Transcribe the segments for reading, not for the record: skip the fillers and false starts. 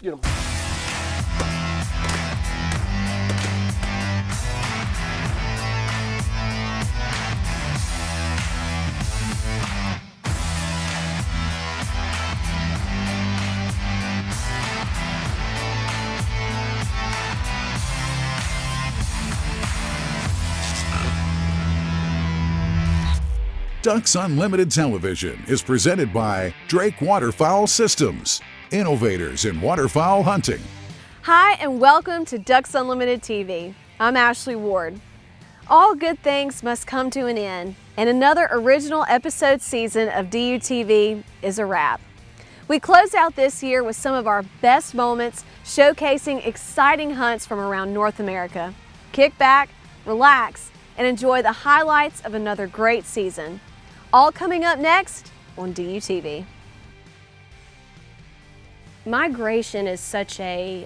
Get 'em. Ducks Unlimited Television is presented by Drake Waterfowl Systems, innovators in waterfowl hunting. Hi, and welcome to Ducks Unlimited TV. I'm Ashley Ward. All good things must come to an end, and another original episode season of DUTV is a wrap. We close out this year with some of our best moments, showcasing exciting hunts from around North America. Kick back, relax, and enjoy the highlights of another great season. All coming up next on DUTV. Migration is such I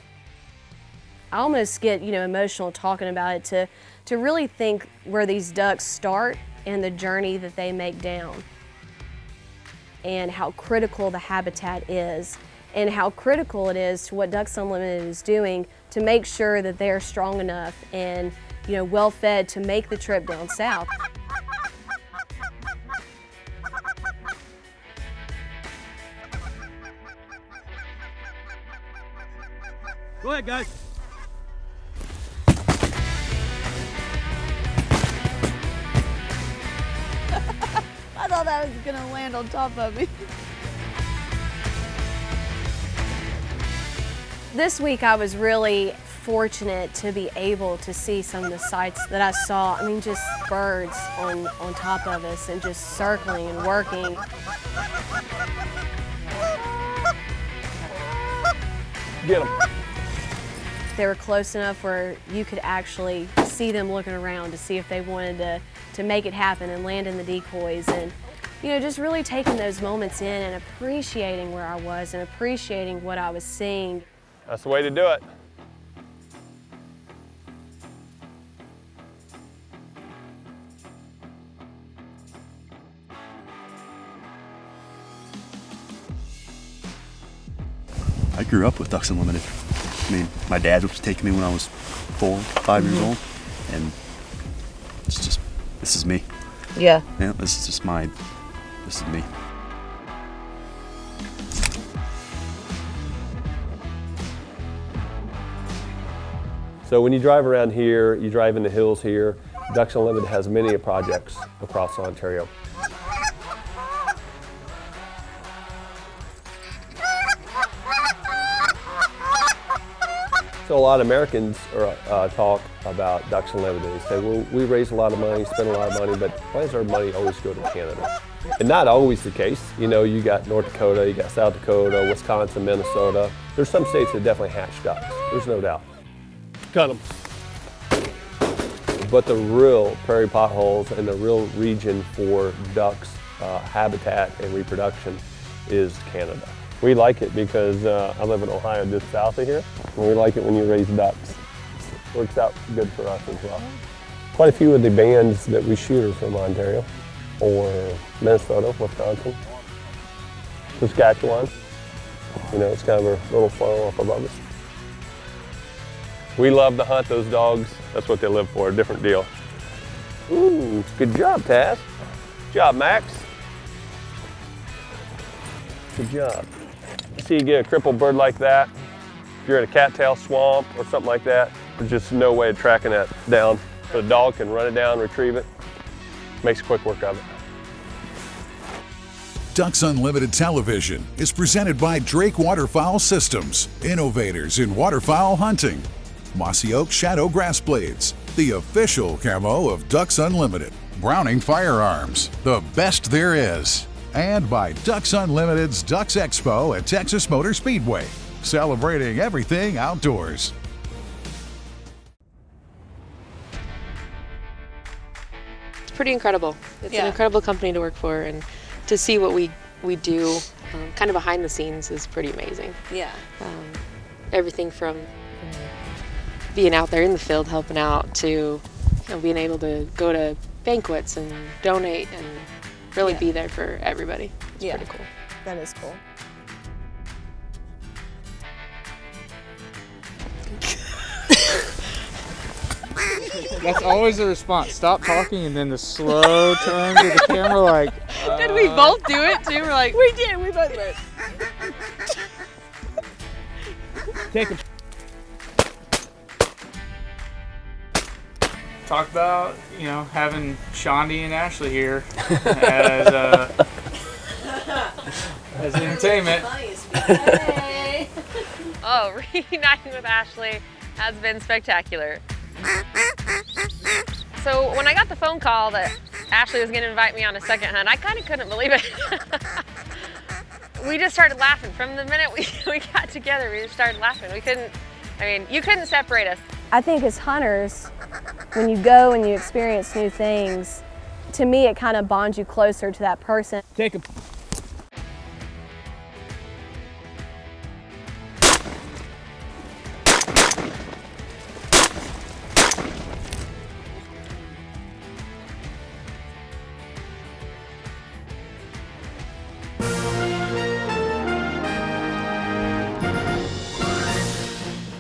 almost get emotional talking about it, to really think where these ducks start and the journey that they make down, and how critical the habitat is, and how critical it is to what Ducks Unlimited is doing to make sure that they're strong enough and well fed to make the trip down south. Go ahead, guys. I thought that was gonna land on top of me. This week I was really fortunate to be able to see some of the sights that I saw. I mean, just birds on top of us and just circling and working. Get 'em. They were close enough where you could actually see them looking around to see if they wanted to make it happen and land in the decoys, and just really taking those moments in and appreciating where I was and appreciating what I was seeing. That's the way to do it. I grew up with Ducks Unlimited. I mean, my dad was taking me when I was 4, 5 years old, and it's just, this is me. Yeah. Yeah, this is me. So when you drive around here, you drive in the hills here, Ducks Unlimited has many projects across Ontario. So a lot of Americans talk about Ducks Unlimited. They say, well, we raise a lot of money, spend a lot of money, but why does our money always go to Canada? And not always the case. You got North Dakota, you got South Dakota, Wisconsin, Minnesota. There's some states that definitely hatch ducks, there's no doubt. Cut them. But the real prairie potholes and the real region for ducks habitat and reproduction is Canada. We like it because I live in Ohio, just south of here, and we like it when you raise ducks. Works out good for us as well. Quite a few of the bands that we shoot are from Ontario, or Minnesota, Wisconsin, Saskatchewan. It's kind of a little funnel up above us. We love to hunt those dogs. That's what they live for, a different deal. Ooh, good job, Taz. Good job, Max. Good job. See you get a crippled bird like that, if you're in a cattail swamp or something like that, there's just no way of tracking that down. So the dog can run it down, retrieve it, makes quick work of it. Ducks Unlimited Television is presented by Drake Waterfowl Systems, innovators in waterfowl hunting. Mossy Oak Shadow Grass Blades, the official camo of Ducks Unlimited. Browning Firearms, the best there is. And by Ducks Unlimited's Ducks Expo at Texas Motor Speedway, celebrating everything outdoors. It's pretty incredible. It's an incredible company to work for, and to see what we do kind of behind the scenes is pretty amazing. Yeah. Everything from being out there in the field helping out to being able to go to banquets and donate and really be there for everybody. It's pretty cool. That is cool. That's always the response. Stop talking and then the slow turn to the camera like... Did we both do it too? We're like, We did, we both did. Take a... Talk about, having Shondi and Ashley here as entertainment. oh, reuniting with Ashley has been spectacular. So when I got the phone call that Ashley was going to invite me on a second hunt, I kind of couldn't believe it. We just started laughing. From the minute we got together, we just started laughing. You couldn't separate us. I think as hunters, when you go and you experience new things, to me it kind of bonds you closer to that person. Take a...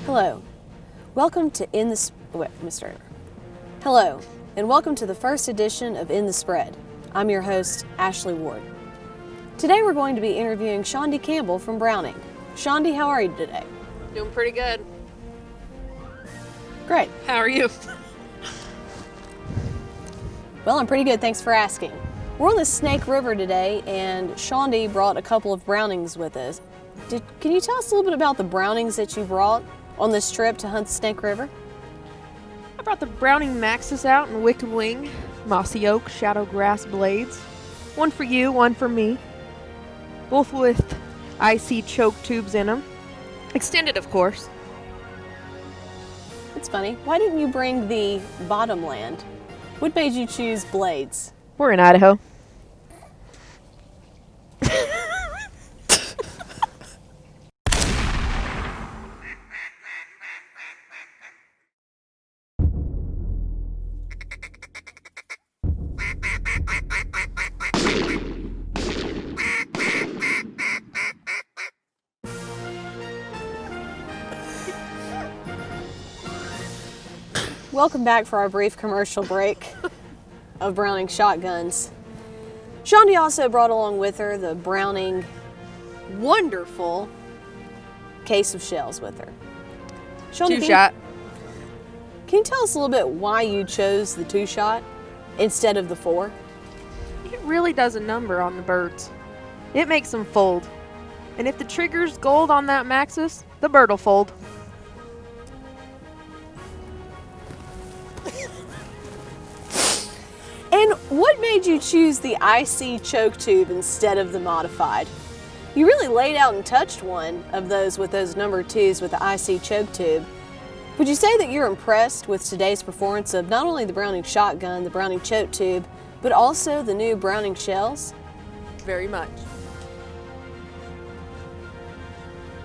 Hello, welcome to Hello, and welcome to the first edition of In the Spread. I'm your host, Ashley Ward. Today we're going to be interviewing Shondi Campbell from Browning. Shondi, how are you today? Doing pretty good. Great. How are you? Well, I'm pretty good, thanks for asking. We're on the Snake River today, and Shondi brought a couple of Brownings with us. Can you tell us a little bit about the Brownings that you brought on this trip to hunt the Snake River? I brought the Browning Maxus out in Wicked Wing, Mossy Oak Shadow Grass blades. One for you, one for me. Both with IC choke tubes in them. Extended, of course. It's funny. Why didn't you bring the Bottomland? What made you choose blades? We're in Idaho. Welcome back for our brief commercial break of Browning shotguns. Shondi also brought along with her the Browning wonderful case of shells with her. Shondi, Two-shot. Can you tell us a little bit why you chose the 2-shot instead of the 4? It really does a number on the birds. It makes them fold. And if the trigger's gold on that Maxus, the bird will fold. And what made you choose the IC choke tube instead of the modified? You really laid out and touched one of those with those number 2s with the IC choke tube. Would you say that you're impressed with today's performance of not only the Browning shotgun, the Browning choke tube, but also the new Browning shells? Very much.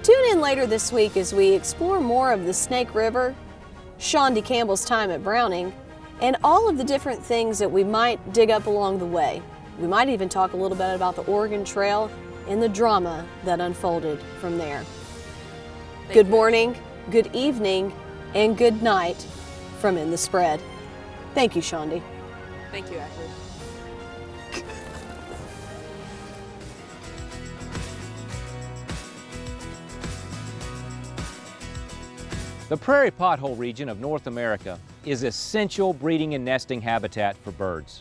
Tune in later this week as we explore more of the Snake River, Shondi Campbell's time at Browning, and all of the different things that we might dig up along the way. We might even talk a little bit about the Oregon Trail and the drama that unfolded from there. Good morning, good evening, and good night from In the Spread. Thank you, Shondi. Thank you, Ashley. The Prairie Pothole region of North America is essential breeding and nesting habitat for birds.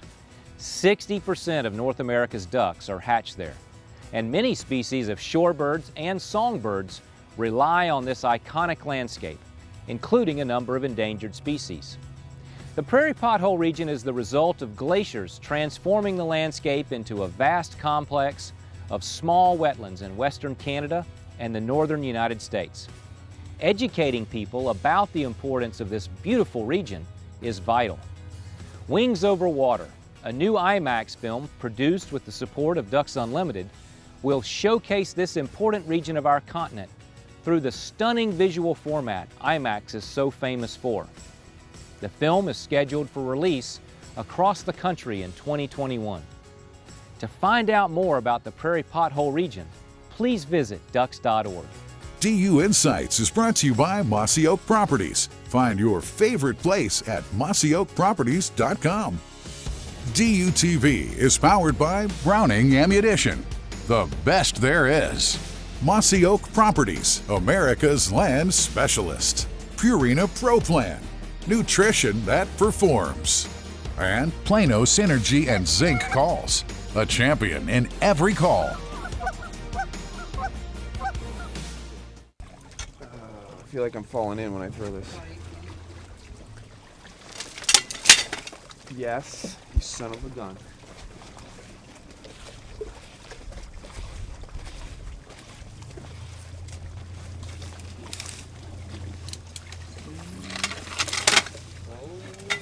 60% of North America's ducks are hatched there, and many species of shorebirds and songbirds rely on this iconic landscape, including a number of endangered species. The Prairie Pothole region is the result of glaciers transforming the landscape into a vast complex of small wetlands in western Canada and the northern United States. Educating people about the importance of this beautiful region is vital. Wings Over Water, a new IMAX film produced with the support of Ducks Unlimited, will showcase this important region of our continent through the stunning visual format IMAX is so famous for. The film is scheduled for release across the country in 2021. To find out more about the Prairie Pothole region, please visit ducks.org. DU Insights is brought to you by Mossy Oak Properties. Find your favorite place at mossyoakproperties.com. DU TV is powered by Browning Ammunition, the best there is. Mossy Oak Properties, America's land specialist. Purina Pro Plan, nutrition that performs. And Plano Synergy and Zinc Calls, a champion in every call. I feel like I'm falling in when I throw this. Yes, you son of a gun.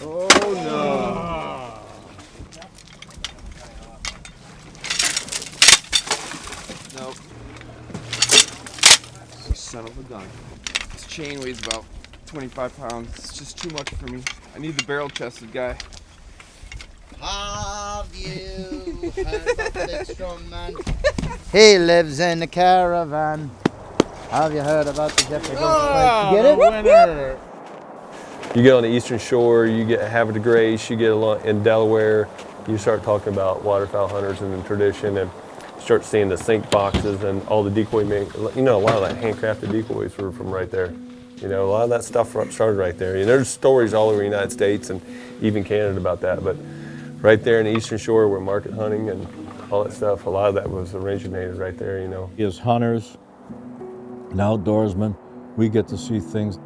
Oh no. Nope. You son of a gun. This chain weighs about 25 pounds. It's just too much for me. I need the barrel-chested guy. Have you heard about the strong man? He lives in a caravan. Have you heard about the Jeffrey Dahmer? You get it? Winner. You get on the eastern shore, you get Havre de Grace, you get along in Delaware, you start talking about waterfowl hunters and the tradition, and start seeing the sink boxes and all the decoy a lot of that handcrafted decoys were from right there. A lot of that stuff started right there. There's stories all over the United States and even Canada about that, but right there in the eastern shore where market hunting and all that stuff, a lot of that was originated right there, As hunters and outdoorsmen, we get to see things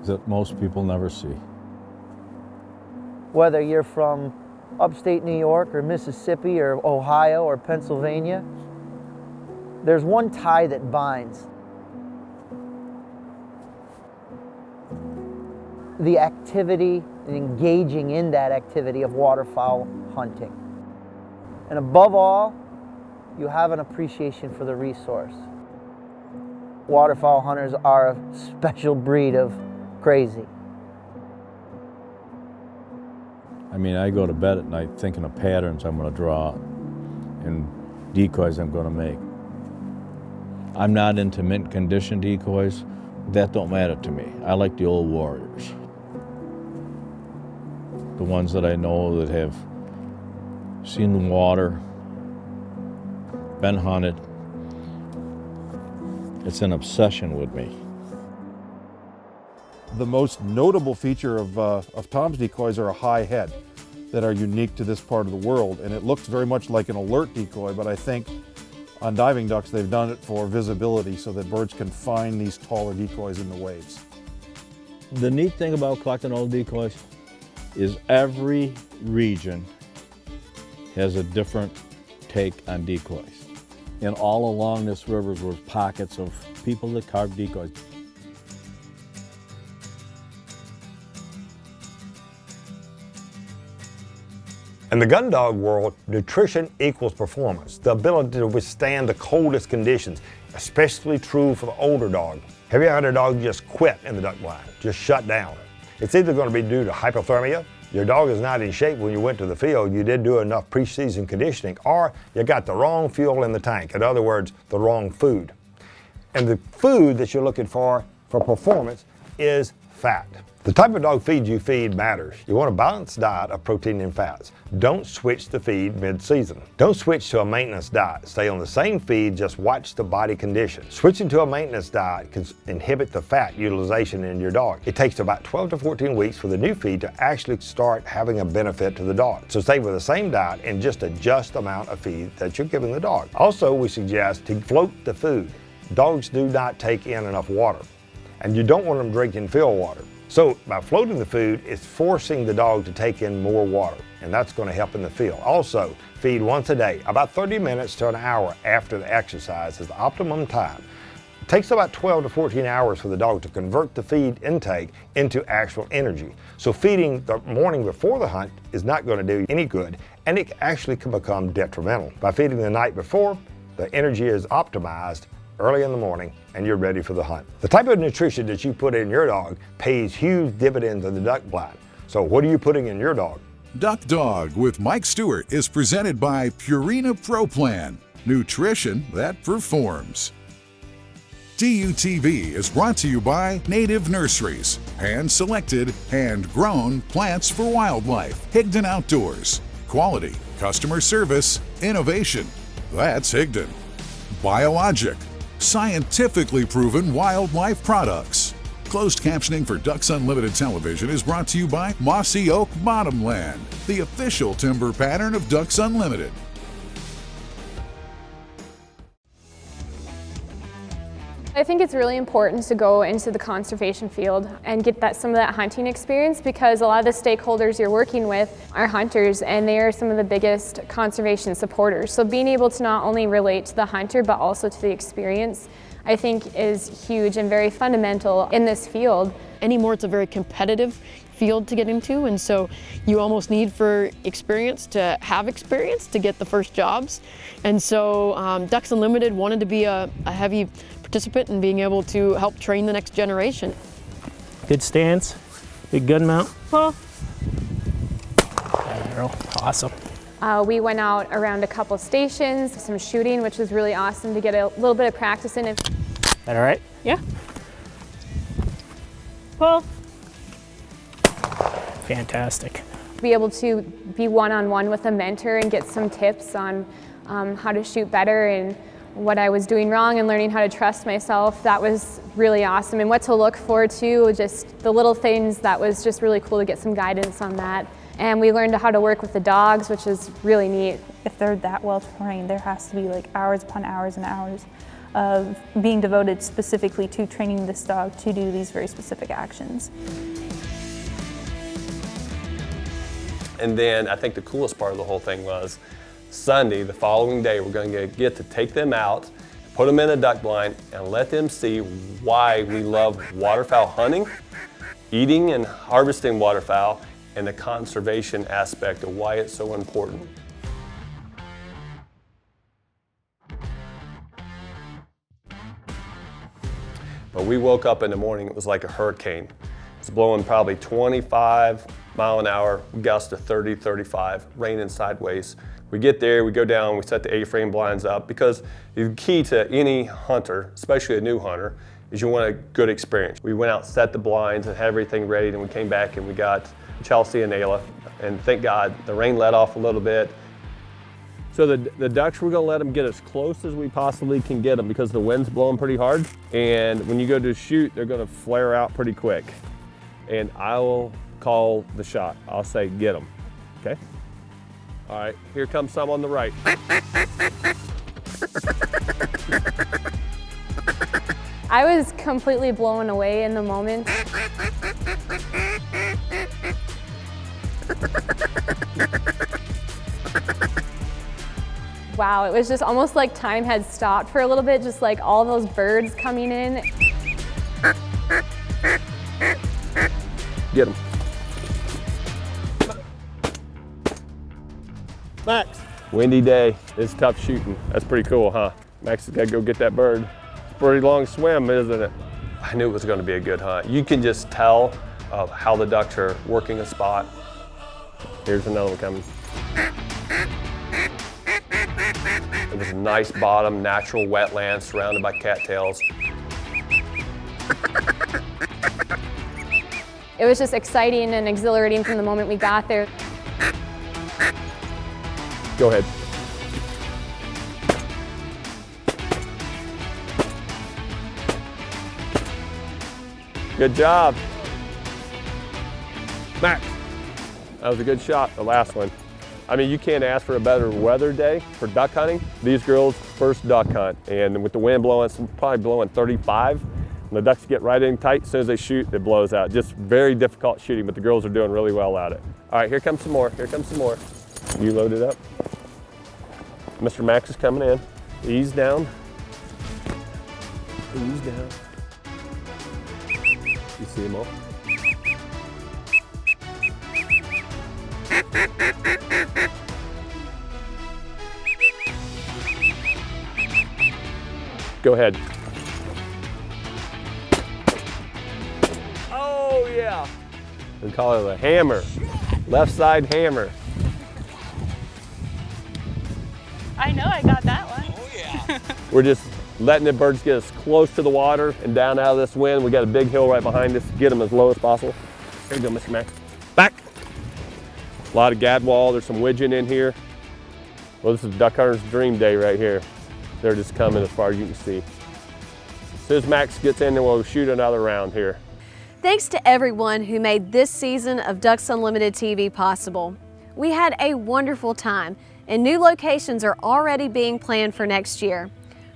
that most people never see. Whether you're from upstate New York or Mississippi or Ohio or Pennsylvania, there's one tie that binds. The activity and engaging in that activity of waterfowl hunting. And above all, you have an appreciation for the resource. Waterfowl hunters are a special breed of crazy. I go to bed at night thinking of patterns I'm going to draw and decoys I'm going to make. I'm not into mint condition decoys. That don't matter to me. I like the old warriors. The ones that I know that have seen the water, been hunted. It's an obsession with me. The most notable feature of Tom's decoys are a high head that are unique to this part of the world, and it looks very much like an alert decoy, but I think on diving ducks they've done it for visibility so that birds can find these taller decoys in the waves. The neat thing about collecting old decoys is every region has a different take on decoys. And all along this river were pockets of people that carved decoys. In the gun dog world, nutrition equals performance, the ability to withstand the coldest conditions, especially true for the older dog. Have you ever had a dog just quit in the duck blind, just shut down? It's either going to be due to hypothermia, your dog is not in shape when you went to the field, you didn't do enough preseason conditioning, or you got the wrong fuel in the tank, in other words, the wrong food. And the food that you're looking for performance is fat. The type of dog feed you feed matters. You want a balanced diet of protein and fats. Don't switch the feed mid-season. Don't switch to a maintenance diet. Stay on the same feed, just watch the body condition. Switching to a maintenance diet can inhibit the fat utilization in your dog. It takes about 12 to 14 weeks for the new feed to actually start having a benefit to the dog. So stay with the same diet and just adjust the amount of feed that you're giving the dog. Also, we suggest to float the food. Dogs do not take in enough water, and you don't want them drinking fill water. So by floating the food, it's forcing the dog to take in more water, and that's going to help in the field. Also, feed once a day, about 30 minutes to an hour after the exercise is the optimum time. It takes about 12 to 14 hours for the dog to convert the feed intake into actual energy. So feeding the morning before the hunt is not going to do any good, and it actually can become detrimental. By feeding the night before, the energy is optimized early in the morning, and you're ready for the hunt. The type of nutrition that you put in your dog pays huge dividends in the duck blind. So what are you putting in your dog? Duck Dog with Mike Stewart is presented by Purina Pro Plan, nutrition that performs. DUTV is brought to you by Native Nurseries, hand-selected, hand-grown plants for wildlife. Higdon Outdoors, quality, customer service, innovation. That's Higdon. Biologic, scientifically proven wildlife products. Closed captioning for Ducks Unlimited Television is brought to you by Mossy Oak Bottomland, the official timber pattern of Ducks Unlimited. I think it's really important to go into the conservation field and get some of that hunting experience, because a lot of the stakeholders you're working with are hunters, and they are some of the biggest conservation supporters. So being able to not only relate to the hunter but also to the experience, I think is huge and very fundamental in this field. Anymore, it's a very competitive field to get into, and so you almost need for experience to have experience to get the first jobs. And so Ducks Unlimited wanted to be a heavy participant in being able to help train the next generation. Good stance, good gun mount. Well, awesome. We went out around a couple stations, some shooting, which was really awesome to get a little bit of practice in. That all right? Yeah. Well, fantastic. Be able to be one-on-one with a mentor and get some tips on how to shoot better and what I was doing wrong, and learning how to trust myself. That was really awesome. And what to look for too, just the little things. That was just really cool to get some guidance on that. And we learned how to work with the dogs, which is really neat. If they're that well trained, there has to be like hours upon hours and hours of being devoted specifically to training this dog to do these very specific actions. And then I think the coolest part of the whole thing was Sunday, the following day, we're going to get to take them out, put them in a duck blind, and let them see why we love waterfowl hunting, eating and harvesting waterfowl, and the conservation aspect of why it's so important. But we woke up in the morning, it was like a hurricane. It's blowing probably 25-mile-an-hour gust to 30, 35, raining sideways. We get there, we go down, we set the A-frame blinds up, because the key to any hunter, especially a new hunter, is you want a good experience. We went out, set the blinds, and had everything ready, and we came back and we got Chelsea and Ayla, and thank God the rain let off a little bit. So the ducks, we're gonna let them get as close as we possibly can get them, because the wind's blowing pretty hard, and when you go to shoot, they're gonna flare out pretty quick. And I will call the shot. I'll say, get them, okay? All right, here comes some on the right. I was completely blown away in the moment. Wow, it was just almost like time had stopped for a little bit, just like all those birds coming in. Get them. Max. Windy day, it's tough shooting. That's pretty cool, huh? Max has got to go get that bird. It's a pretty long swim, isn't it? I knew it was going to be a good hunt. You can just tell of how the ducks are working a spot. Here's another one coming. It was a nice bottom, natural wetland surrounded by cattails. It was just exciting and exhilarating from the moment we got there. Go ahead. Good job. Max, that was a good shot, the last one. I mean, you can't ask for a better weather day for duck hunting. These girls' first duck hunt, and with the wind blowing, it's probably blowing 35, and the ducks get right in tight. As soon as they shoot, it blows out. Just very difficult shooting, but the girls are doing really well at it. All right, here comes some more, here comes some more. You load it up. Mr. Max is coming in. Ease down. Ease down. You see them all? Go ahead. Oh yeah. We call it a hammer. Left side hammer. I know I got that one. We're just letting the birds get as close to the water and down out of this wind. We got a big hill right behind us. Get them as low as possible. Here you go, Mr. Max. Back. A lot of gadwall. There's some widgeon in here. Well, this is duck hunter's dream day right here. They're just coming as far as you can see. As soon as Max gets in there, we'll shoot another round here. Thanks to everyone who made this season of Ducks Unlimited TV possible. We had a wonderful time, and new locations are already being planned for next year.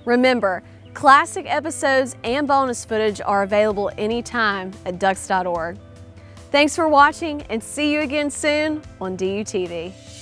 Remember, classic episodes and bonus footage are available anytime at ducks.org. Thanks for watching, and see you again soon on DUTV.